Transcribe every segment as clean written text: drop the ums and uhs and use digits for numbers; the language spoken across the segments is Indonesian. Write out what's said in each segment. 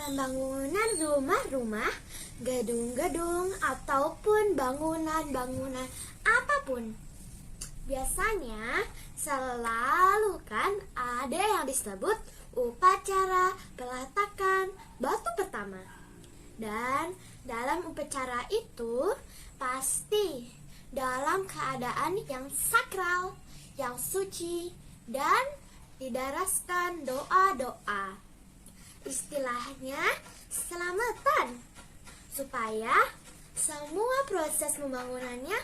Pembangunan rumah-rumah, gedung-gedung, ataupun bangunan-bangunan apapun. Biasanya selalu kan ada yang disebut upacara peletakan batu pertama. Dan dalam upacara itu pasti dalam keadaan yang sakral, yang suci, dan didaraskan doa-doa. Istilahnya selamatan, supaya semua proses pembangunannya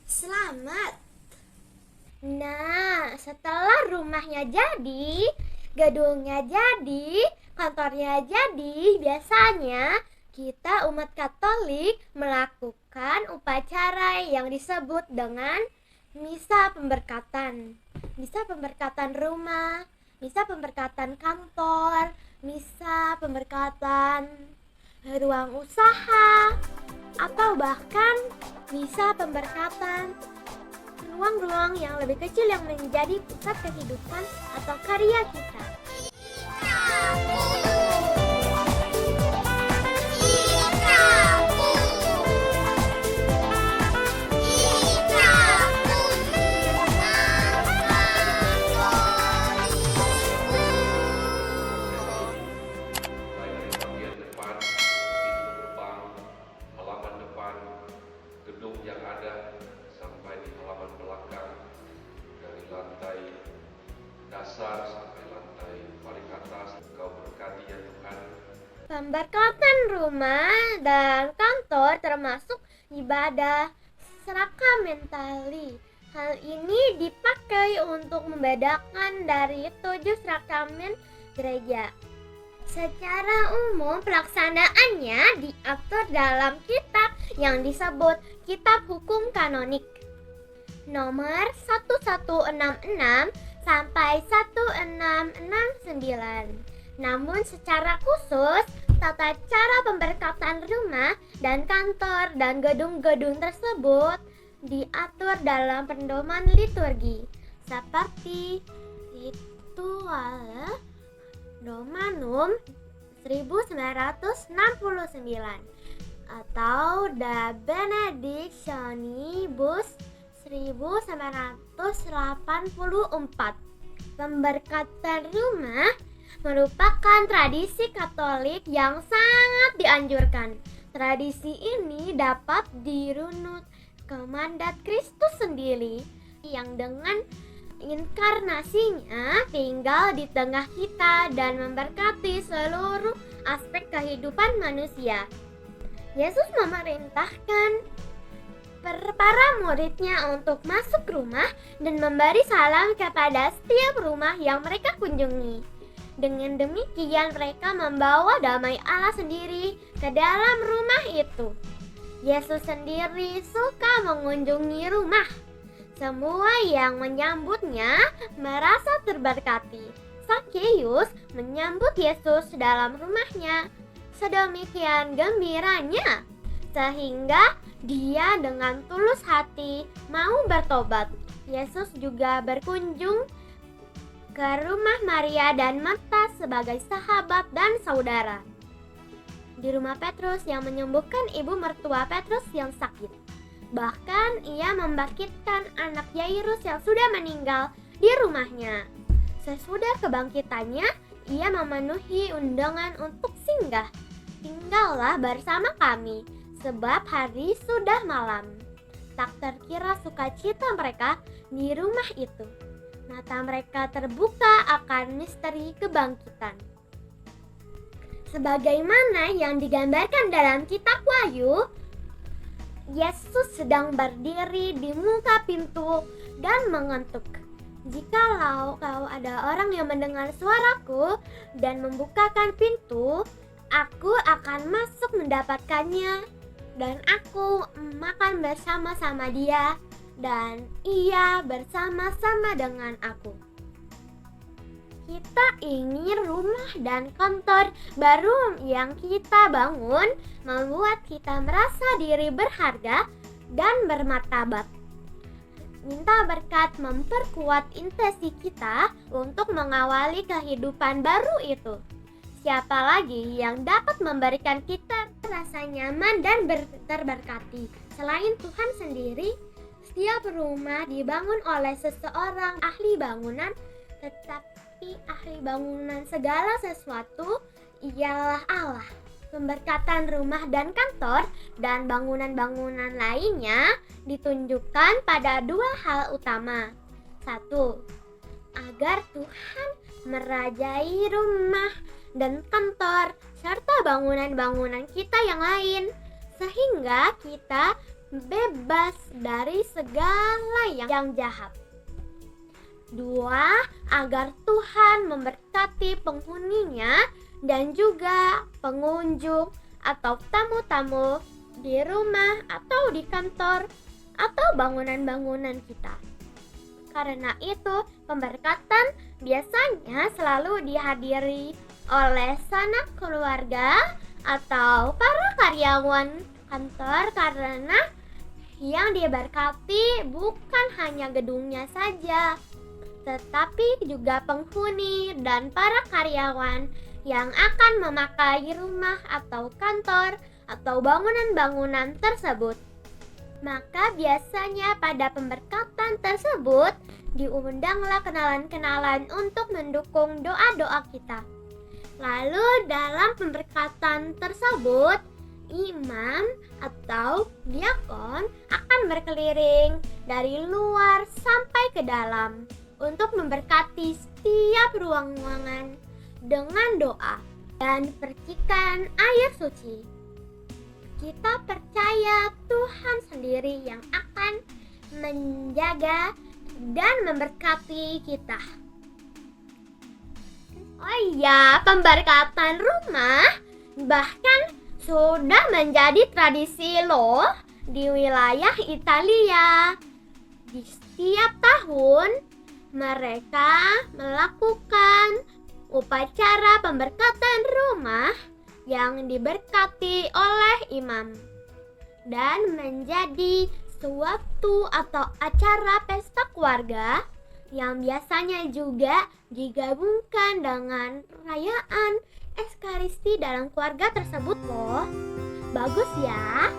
selamat. Nah, setelah rumahnya jadi, gedungnya jadi, kantornya jadi, biasanya kita umat Katolik melakukan upacara yang disebut dengan misa pemberkatan. Misa pemberkatan rumah, misa pemberkatan kantor, misa pemberkatan ruang usaha, atau bahkan misa pemberkatan ruang-ruang yang lebih kecil yang menjadi pusat kehidupan atau karya kita. Gedung yang ada sampai di halaman belakang, dari lantai dasar sampai lantai paling atas. Engkau berkati ya Tuhan. Pemberkatan rumah dan kantor termasuk ibadah sakramentali. Hal ini dipakai untuk membedakan dari 7 sakramen gereja. Secara umum pelaksanaannya diatur dalam kitab yang disebut Kitab Hukum Kanonik nomor 1166 sampai 1669. Namun secara khusus tata cara pemberkatan rumah dan kantor dan gedung-gedung tersebut diatur dalam pedoman liturgi seperti Ritual Romanum 1969 atau Da Benedictionibus 1984. Pemberkatan rumah merupakan tradisi Katolik yang sangat dianjurkan. Tradisi ini dapat dirunut ke mandat Kristus sendiri yang dengan inkarnasinya tinggal di tengah kita dan memberkati seluruh aspek kehidupan manusia. Yesus memerintahkan para muridnya untuk masuk rumah dan memberi salam kepada setiap rumah yang mereka kunjungi. Dengan demikian mereka membawa damai Allah sendiri ke dalam rumah itu. Yesus sendiri suka mengunjungi rumah. Semua yang menyambutnya merasa terberkati. Zakheus menyambut Yesus dalam rumahnya sedemikian gembiranya, sehingga dia dengan tulus hati mau bertobat. Yesus juga berkunjung ke rumah Maria dan Marta sebagai sahabat dan saudara. Di rumah Petrus yang menyembuhkan ibu mertua Petrus yang sakit. Bahkan ia membangkitkan anak Yairus yang sudah meninggal di rumahnya. Sesudah kebangkitannya, ia memenuhi undangan untuk singgah. Tinggallah bersama kami, sebab hari sudah malam. Tak terkira sukacita mereka di rumah itu. Mata mereka terbuka akan misteri kebangkitan. Sebagaimana yang digambarkan dalam kitab Wahyu, Yesus sedang berdiri di muka pintu dan mengetuk. Jikalau kau ada orang yang mendengar suaraku dan membukakan pintu, aku akan masuk mendapatkannya dan aku makan bersama-sama dia dan ia bersama-sama dengan aku. Kita ingin rumah dan kantor baru yang kita bangun membuat kita merasa diri berharga dan bermartabat. Minta berkat memperkuat intensi kita untuk mengawali kehidupan baru itu. Siapa lagi yang dapat memberikan kita rasa nyaman dan terberkati selain Tuhan sendiri? Setiap rumah dibangun oleh seseorang ahli bangunan, tetapi ahli bangunan segala sesuatu ialah Allah. Pemberkatan rumah dan kantor dan bangunan-bangunan lainnya ditunjukkan pada dua hal utama. 1. Agar Tuhan merajai rumah dan kantor serta bangunan-bangunan kita yang lain, sehingga kita bebas dari segala yang jahat. 2. Agar Tuhan memberkati penghuninya dan juga pengunjung atau tamu-tamu di rumah atau di kantor atau bangunan-bangunan kita. Karena itu, pemberkatan biasanya selalu dihadiri oleh sanak keluarga atau para karyawan kantor, karena yang diberkati bukan hanya gedungnya saja, tetapi juga penghuni dan para karyawan yang akan memakai rumah atau kantor atau bangunan-bangunan tersebut. Maka biasanya pada pemberkatan tersebut diundanglah kenalan-kenalan untuk mendukung doa-doa kita. Lalu dalam pemberkatan tersebut, imam atau diakon akan berkeliling dari luar sampai ke dalam untuk memberkati setiap ruangan dengan doa dan percikan air suci. Kita percaya Tuhan sendiri yang akan menjaga dan memberkati kita. Oh iya, pemberkatan rumah bahkan sudah menjadi tradisi loh di wilayah Italia. Di setiap tahun mereka melakukan upacara pemberkatan rumah yang diberkati oleh imam dan menjadi suatu atau acara pesta keluarga yang biasanya juga digabungkan dengan perayaan Ekaristi dalam keluarga tersebut loh. Bagus ya.